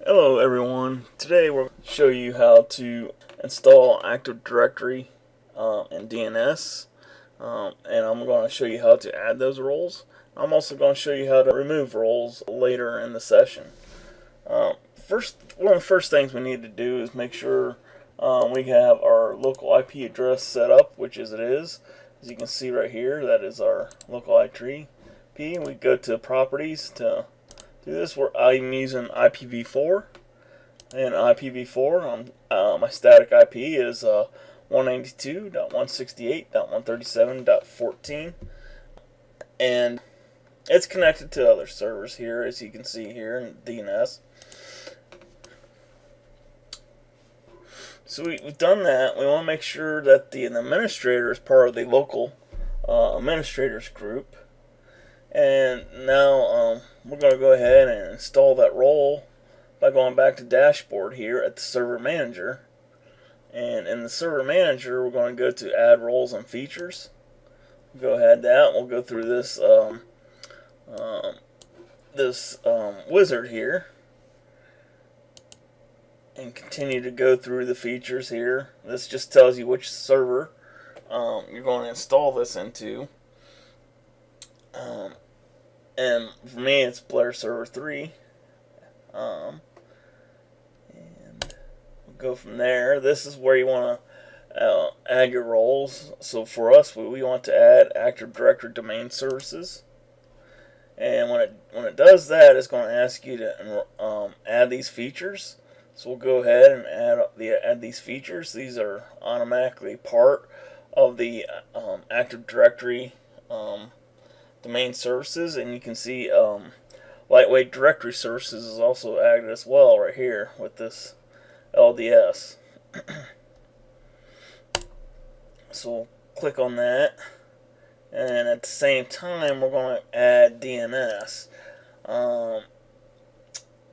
Hello everyone. Today we're going to show you how to install Active Directory and DNS, and I'm going to show you how to add those roles. I'm also going to show you how to remove roles later in the session. One of the first things we need to do is make sure we have our local IP address set up, which it is. As you can see right here, that is our local IP. We go to Properties to do this. I'm using IPv4, and IPv4 my static IP is 192.168.137.14, and it's connected to other servers here, as you can see here in DNS. So we've done that. We want to make sure that the administrator is part of the local administrators group. And now we're going to go ahead and install that role by going back to dashboard here at the server manager. And in the server manager, we're going to go to add roles and features. Go ahead that. We'll go through this wizard here and continue to go through the features here. This just tells you which server you're going to install this into. And for me, it's Blair Server 3. And we'll go from there. This is where you want to add your roles. So for us, we want to add Active Directory domain services. And when it does that, it's going to ask you to add these features. So we'll go ahead and add these features. These are automatically part of the Active Directory domain services, and you can see lightweight directory services is also added as well right here with this LDS. So we'll click on that, and at the same time we're going to add DNS.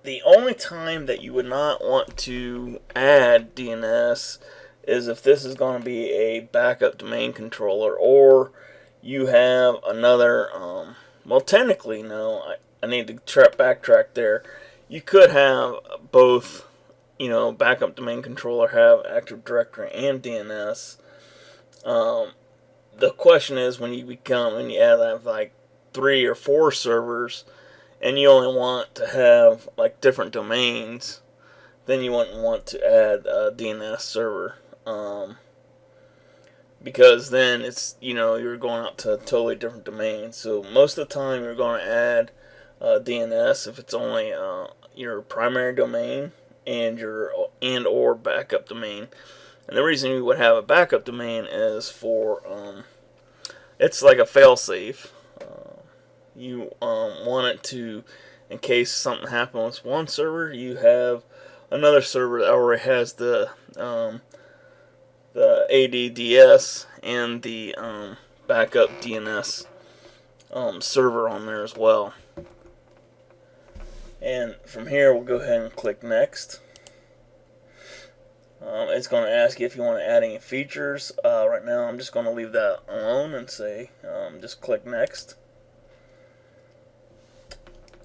The only time that you would not want to add DNS is if this is going to be a backup domain controller, or you have another, well, technically, no, I need to backtrack there. You could have both, backup domain controller have Active Directory and DNS. The question is when you add like 3 or 4 servers, and you only want to have like different domains, then you wouldn't want to add a DNS server. Because then it's, you're going out to totally different domains. So most of the time you're going to add DNS if it's only your primary domain and or backup domain. And the reason you would have a backup domain is for it's like a failsafe. You want it to, in case something happens with one server, you have another server that already has the ADDS and the backup DNS server on there as well. And from here we'll go ahead and click next. It's going to ask you if you want to add any features. Right now I'm just going to leave that alone and say just click next.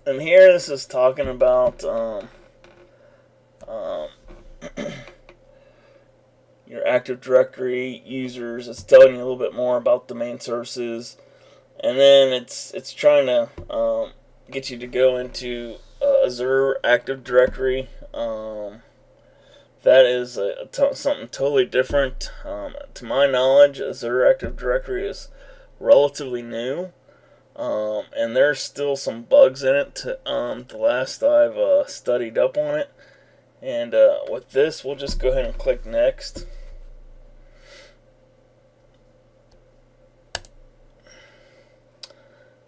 And here this is talking about your Active Directory users. It's telling you a little bit more about domain services, and then it's trying to get you to go into Azure Active Directory. That is something totally different. To my knowledge, Azure Active Directory is relatively new, and there's still some bugs in it. The last I've studied up on it. And with this, we'll just go ahead and click next.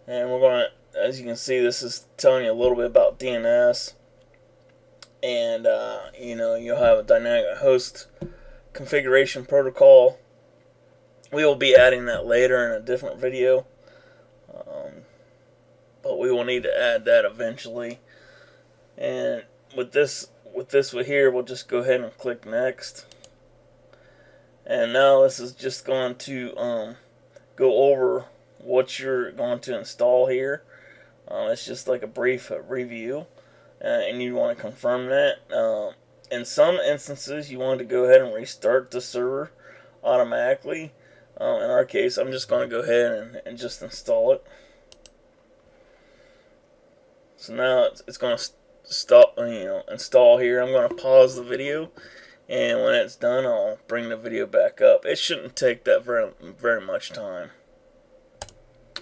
And we're going to, as you can see, this is telling you a little bit about DNS. And, you'll have a dynamic host configuration protocol. We will be adding that later in a different video. But we will need to add that eventually. And with this here, we'll just go ahead and click next. And now this is just going to go over what you're going to install here. It's just like a brief review. and you want to confirm that. In some instances, you want to go ahead and restart the server automatically. In our case, I'm just going to go ahead and just install it. So now it's going to install here. I'm going to pause the video, and when it's done, I'll bring the video back up. It shouldn't take that very much time.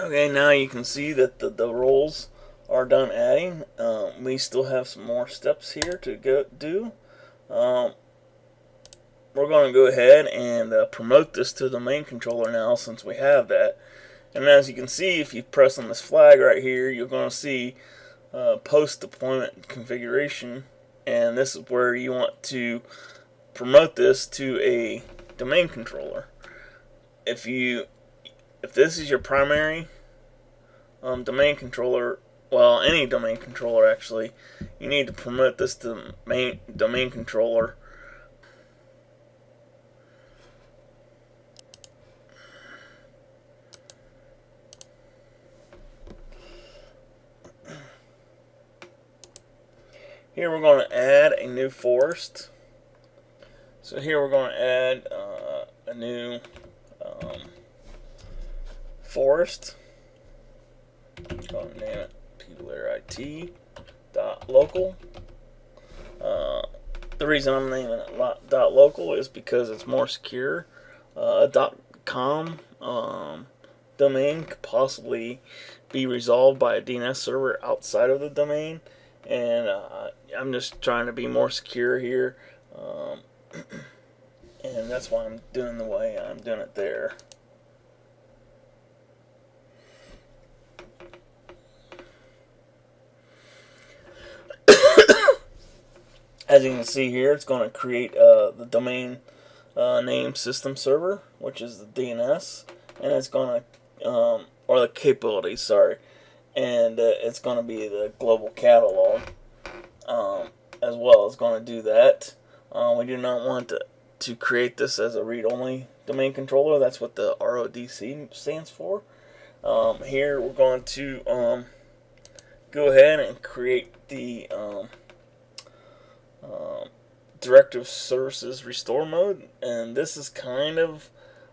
Okay, now you can see that the roles are done adding. We still have some more steps here to go do. We're going to go ahead and promote this to the main controller now, since we have that. And as you can see, if you press on this flag right here, you're going to see post deployment configuration, and this is where you want to promote this to a domain controller. If this is your primary domain controller, well, any domain controller actually, you need to promote this to main domain controller. Here we're going to add a new forest. So here we're going to add a new forest. I'm going to name it peoplearit.local. The reason I'm naming it .local is because it's more secure. .com domain could possibly be resolved by a DNS server outside of the domain, and I'm just trying to be more secure here, and that's why I'm doing the way I'm doing it there. As you can see here, it's going to create the domain name system server, which is the DNS, and it's going to, or the capabilities, sorry, and it's going to be the global catalog as well. It's going to do that. We do not want to create this as a read-only domain controller. That's what the RODC stands for. Here we're going to go ahead and create the Directive Services Restore mode, and this is kind of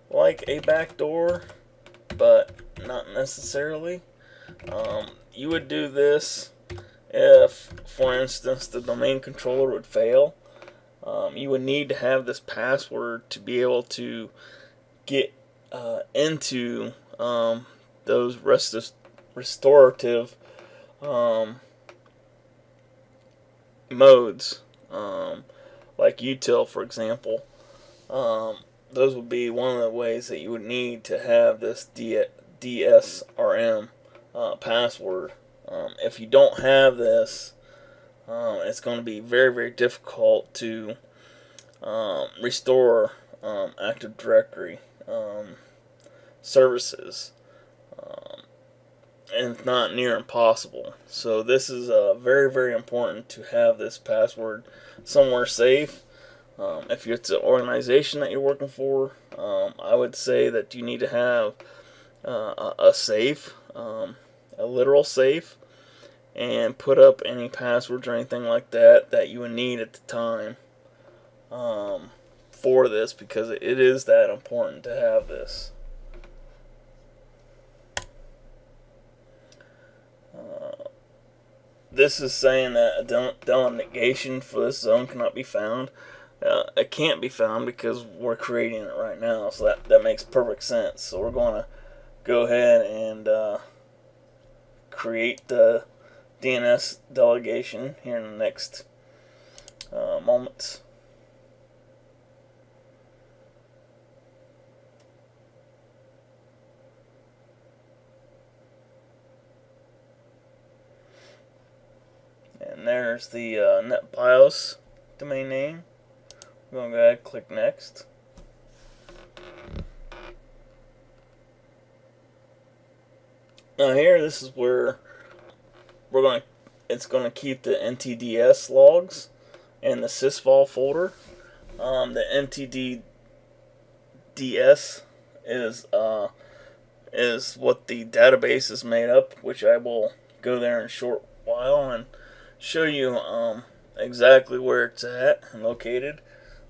like a backdoor, but not necessarily. You would do this if, for instance, the domain controller would fail. You would need to have this password to be able to get into those restorative modes, like util, for example. Those would be one of the ways that you would need to have this DSRM password. If you don't have this, it's going to be very, very difficult to restore Active Directory services, and it's not near impossible. So this is very, very important to have this password somewhere safe. If it's an organization that you're working for, I would say that you need to have a safe, a literal safe, and put up any passwords or anything like that you would need at the time for this, because it is that important to have this. This is saying that a delegation for this zone cannot be found. It can't be found because we're creating it right now, so that makes perfect sense. So we're going to go ahead and create the DNS delegation here in the next moments. And there's the NetBIOS domain name. I'm going to go ahead and click next. Now here, this is where it's going to keep the Ntds logs and the Sysvol folder. The Ntds is what the database is made up, which I will go there in a short while and show you exactly where it's at and located.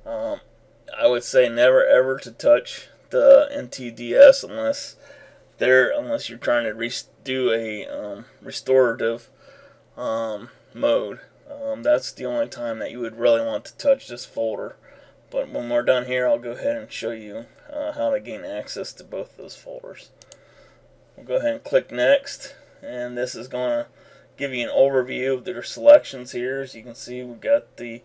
I would say never ever to touch the Ntds unless you're trying to do a restorative mode. That's the only time that you would really want to touch this folder. But when we're done here, I'll go ahead and show you how to gain access to both those folders. We'll go ahead and click next, and this is going to give you an overview of their selections here. As you can see, we've got the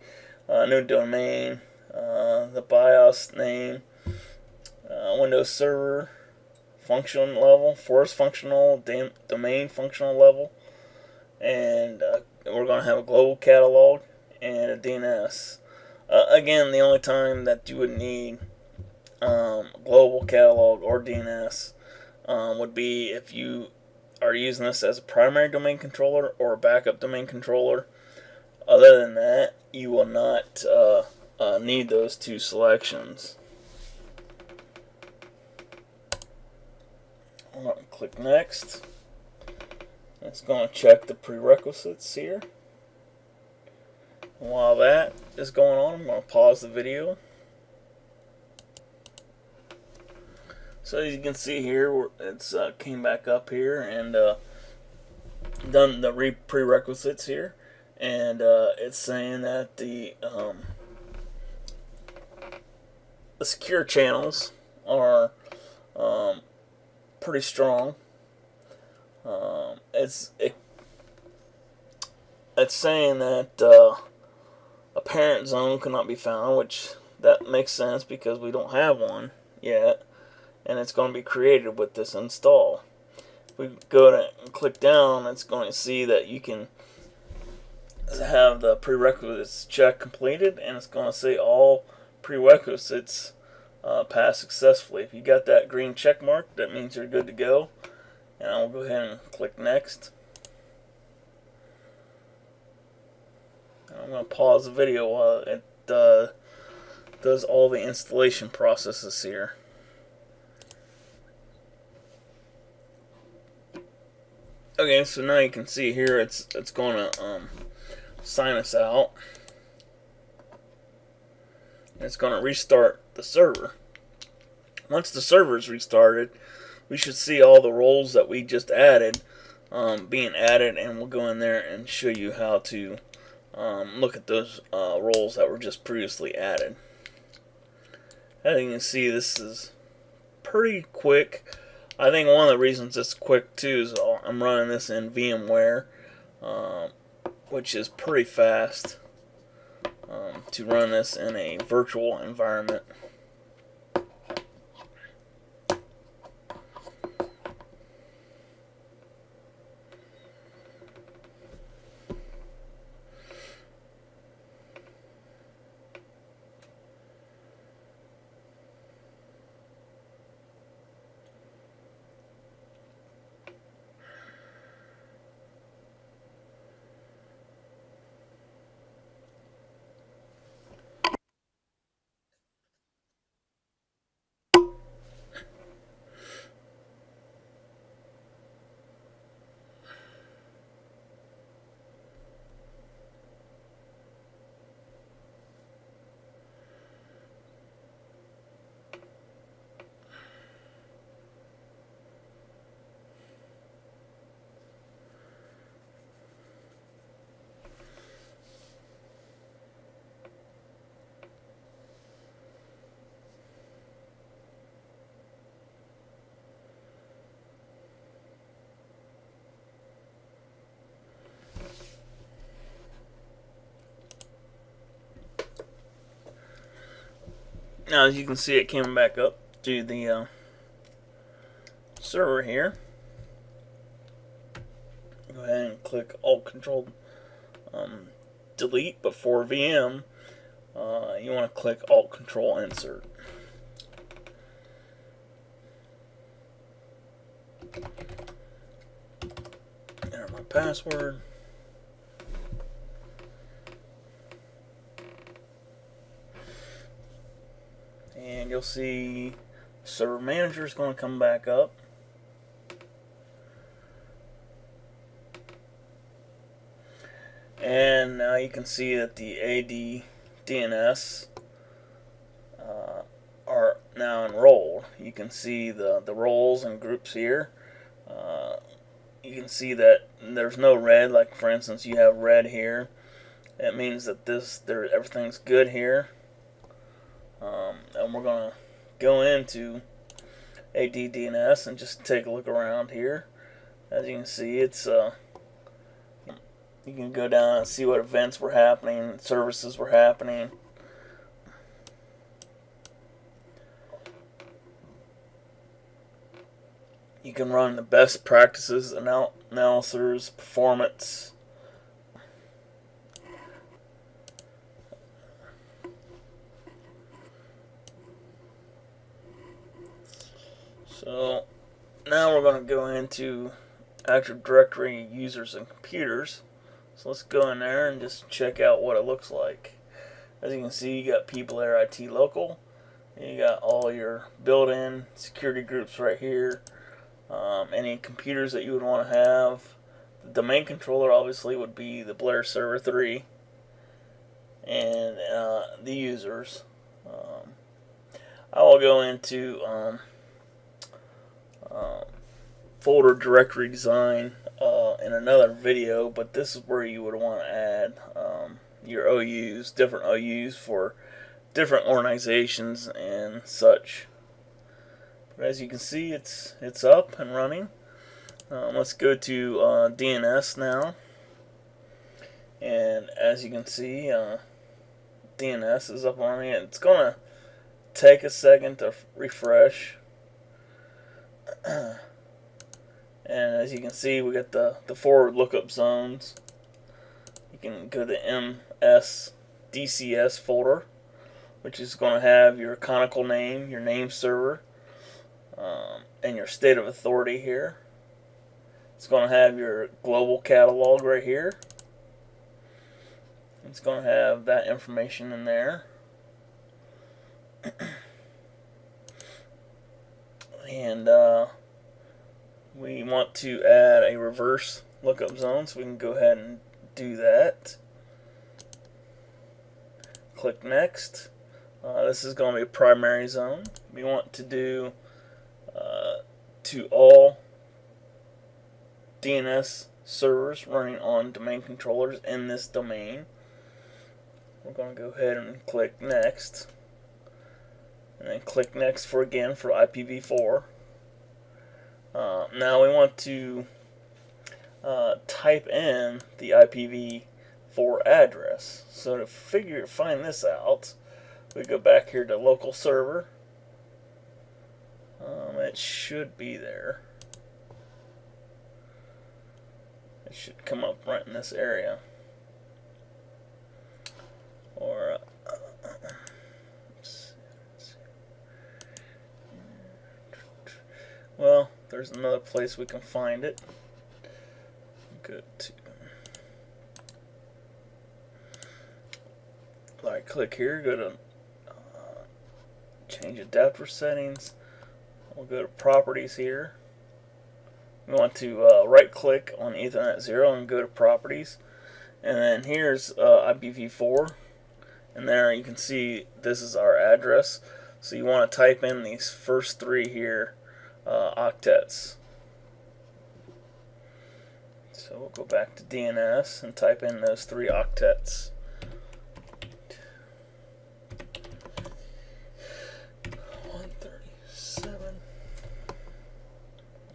new domain, the BIOS name, Windows Server function level, force functional, domain functional level, and we're going to have a global catalog and a DNS. Again, the only time that you would need global catalog or DNS would be if you are using this as a primary domain controller or a backup domain controller. Other than that, you will not need those two selections. I'm going to click next. It's going to check the prerequisites here. While that is going on, I'm going to pause the video. So as you can see here, it's came back up here and done the prerequisites here, and it's saying that the secure channels are pretty strong. It's saying that a parent zone cannot be found, which that makes sense because we don't have one yet, and it's going to be created with this install. If we go to and click down, it's going to see that you can have the prerequisites check completed, and it's going to say all prerequisites pass successfully. If you got that green check mark, that means you're good to go. And I'll go ahead and click next. I'm going to pause the video while it does all the installation processes here. Okay, so now you can see here it's going to sign us out. And it's going to restart the server. Once the server is restarted, we should see all the roles that we just added being added, and we'll go in there and show you how to look at those roles that were just previously added. As you can see, this is pretty quick. I think one of the reasons it's quick too is I'm running this in VMware, which is pretty fast to run this in a virtual environment. Now, as you can see, it came back up to the server here. Go ahead and click Alt Control Delete, but for VM, you want to click Alt Control Insert. Enter my password. And you'll see Server Manager is going to come back up. And you can see that the AD DNS are now enrolled. You can see the roles and groups here. You can see that there's no red, like for instance you have red here. It means that everything's good here. And we're going to go into AD DNS and just take a look around here. As you can see, it's you can go down and see what events were happening, services were happening. You can run the best practices analysis, performance. So now we're going to go into Active Directory users and computers. So let's go in there and just check out what it looks like. As you can see, you got people there, IT local. You got all your built-in security groups right here. Any computers that you would want to have. The domain controller obviously would be the Blair Server 3, and the users. I will go into folder directory design in another video, but this is where you would want to add your OUs, different OUs for different organizations and such. But as you can see, it's up and running. Let's go to DNS now, and as you can see, DNS is up and running. It's gonna take a second to refresh. And as you can see, we got the forward lookup zones. You can go to the DCS folder, which is going to have your canonical name, your name server, and your state of authority here. It's going to have your global catalog right here. It's going to have that information in there. And we want to add a reverse lookup zone, so we can go ahead and do that. Click next. This is going to be a primary zone. We want to do to all DNS servers running on domain controllers in this domain. We're going to go ahead and click next, and then click next for IPv4. Now we want to type in the IPv4 address. So to find this out, we go back here to local server. It should be there. It should come up right in this area. Or well, there's another place we can find it. Go to click here, go to change adapter settings. We'll go to properties here. We want to right click on Ethernet 0 and go to properties, and then here's IPv4, and there you can see this is our address. So you want to type in these first three here, octets. So we'll go back to DNS and type in those three octets.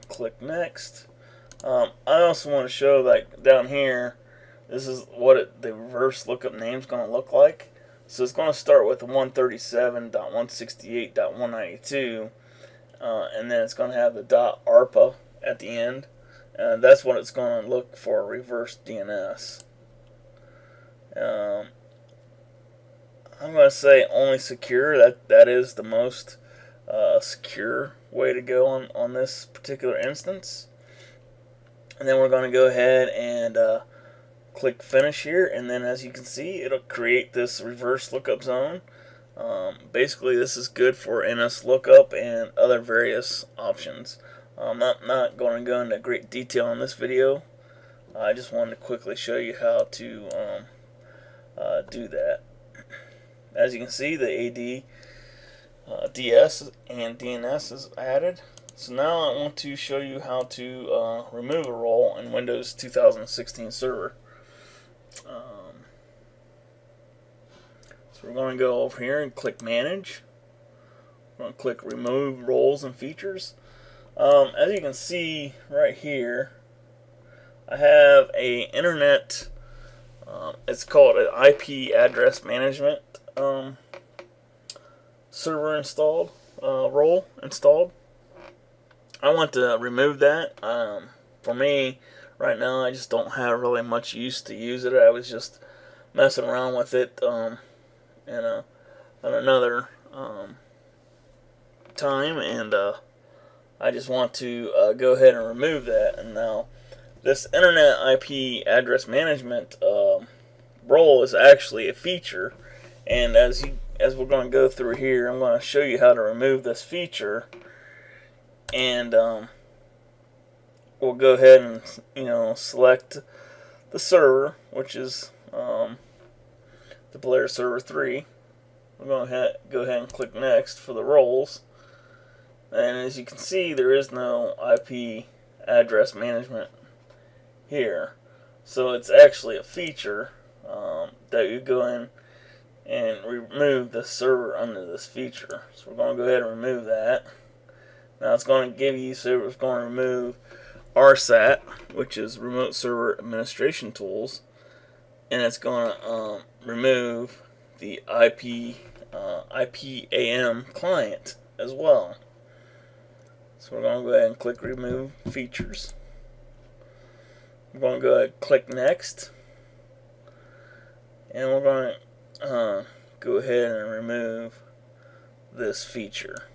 Click next. I also want to show, like down here, this is what the reverse lookup name is going to look like. So it's going to start with 137.168.192, and then it's going to have the .arpa at the end. That's what it's going to look for reverse DNS. I'm going to say only secure. That is the most secure way to go on this particular instance. And then we're going to go ahead and click finish here, and then as you can see, it'll create this reverse lookup zone. Basically this is good for NS lookup and other various options. I'm not going to go into great detail in this video. I just wanted to quickly show you how to do that. As you can see, the DS and DNS is added. So now I want to show you how to remove a role in Windows 2016 Server. So we're going to go over here and click Manage. We're going to click Remove Roles and Features. As you can see right here, I have a internet, it's called an IP address management server installed, role installed. I want to remove that. For me, right now, I just don't have really much use to use it. I was just messing around with it in another time, and I just want to go ahead and remove that. And now, this Internet IP address management role is actually a feature, and as we're going to go through here, I'm going to show you how to remove this feature. And we'll go ahead and select the server, which is the Blair Server 3. We're going to go ahead and click Next for the roles. And as you can see, there is no IP address management here. So it's actually a feature that you go in and remove the server under this feature. So we're going to go ahead and remove that. Now it's going to give you, so it's going to remove RSAT, which is Remote Server Administration Tools, and it's going to remove the IPAM client as well. So we're going to go ahead and click Remove Features. We're going to go ahead and click Next, and we're going to go ahead and remove this feature.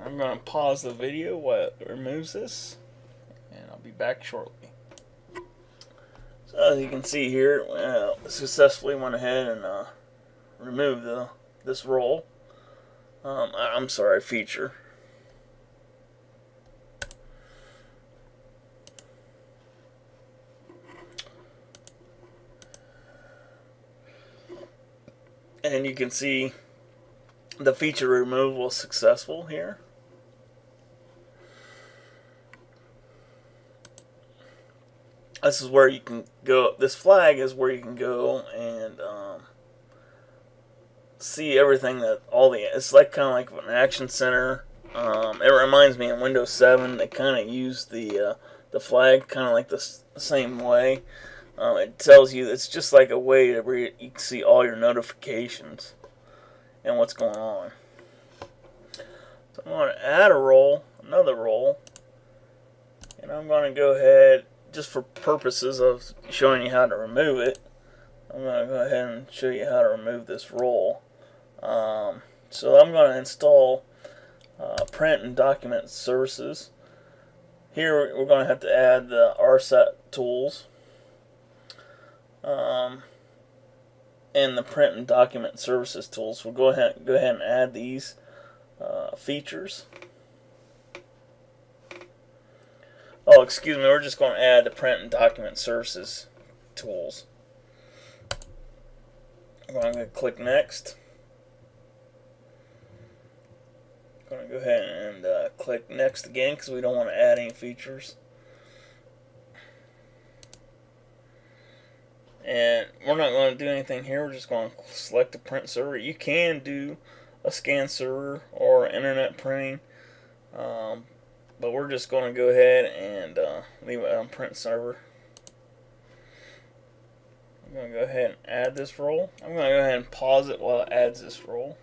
I'm going to pause the video while it removes this, and I'll be back shortly. So as you can see here, successfully went ahead and removed this role. I'm sorry, feature. And you can see the feature removal was successful here. This is where you can go. This flag is where you can go and see everything that it's like kind of like an action center. It reminds me in Windows 7 they kind of use the flag kind of like the same way. It tells you, it's just like a way where you can see all your notifications and what's going on. So I'm going to add a role, another role, and I'm going to go ahead, just for purposes of showing you how to remove it, I'm going to go ahead and show you how to remove this role. So I'm going to install print and document services. Here we're going to have to add the RSAT tools and the print and document services tools. We'll go ahead and add these features. Oh, excuse me, we're just going to add the print and document services tools. I'm going to click Next. I'm going to go ahead and click Next again because we don't want to add any features. And we're not going to do anything here. We're just going to select a print server. You can do a scan server or internet printing, but we're just going to go ahead and leave it on print server. I'm going to go ahead and add this role. I'm going to go ahead and pause it while it adds this role.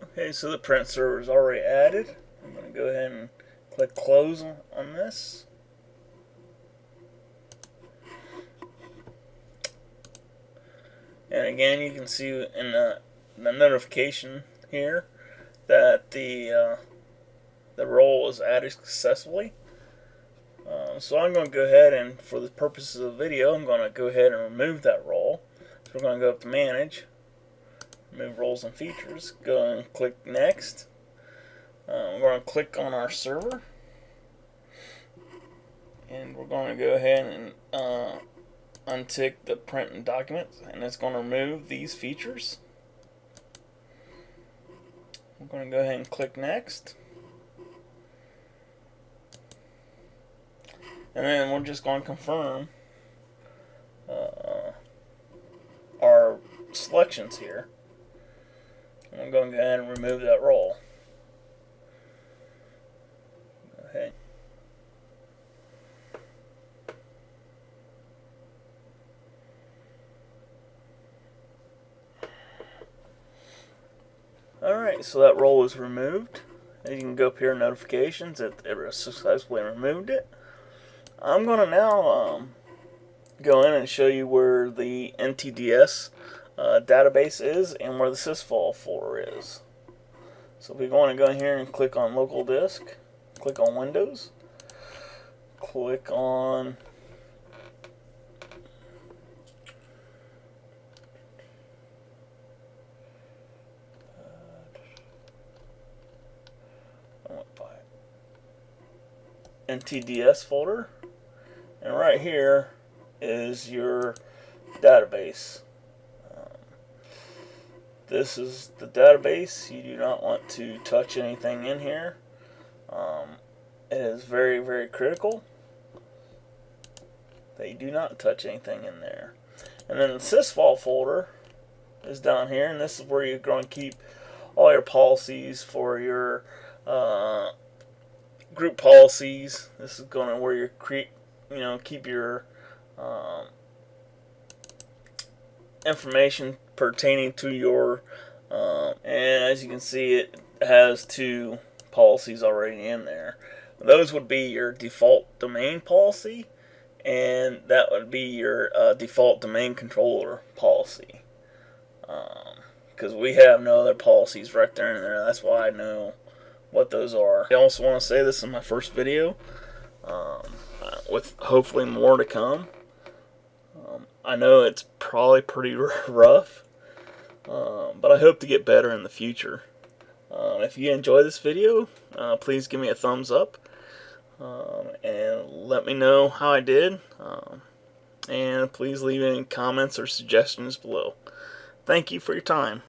Okay, so the print server is already added. I'm going to go ahead and click Close on this. And again, you can see in the notification here that the role is added successfully. So I'm going to go ahead and, for the purposes of the video, I'm going to go ahead and remove that role. So we're going to go up to Manage, remove roles and features, go and click Next. We're going to click on our server, and we're going to go ahead and untick the print and documents, and it's going to remove these features. I'm going to go ahead and click Next. And then we're just going to confirm our selections here. I'm going to go ahead and remove that role. Go ahead. Alright, so that role is removed. And you can go up here in notifications, it successfully removed it. I'm going to now go in and show you where the Ntds database is and where the Sysvol folder is. So we're going to go in here and click on local disk, click on Windows, click on Ntds folder, and right here is your database. This is the database. You do not want to touch anything in here. It is very, very critical that you do not touch anything in there. And then the Sysvol folder is down here, and this is where you're going to keep all your policies for your group policies. This is going to where you keep your information pertaining to your and as you can see, it has 2 policies already in there. Those would be your default domain policy, and that would be your default domain controller policy, because we have no other policies right there in there. That's why I know what those are. I also want to say this is my first video, with hopefully more to come. I know it's probably pretty rough, but I hope to get better in the future. If you enjoy this video, please give me a thumbs up, and let me know how I did, and please leave any comments or suggestions below. Thank you for your time.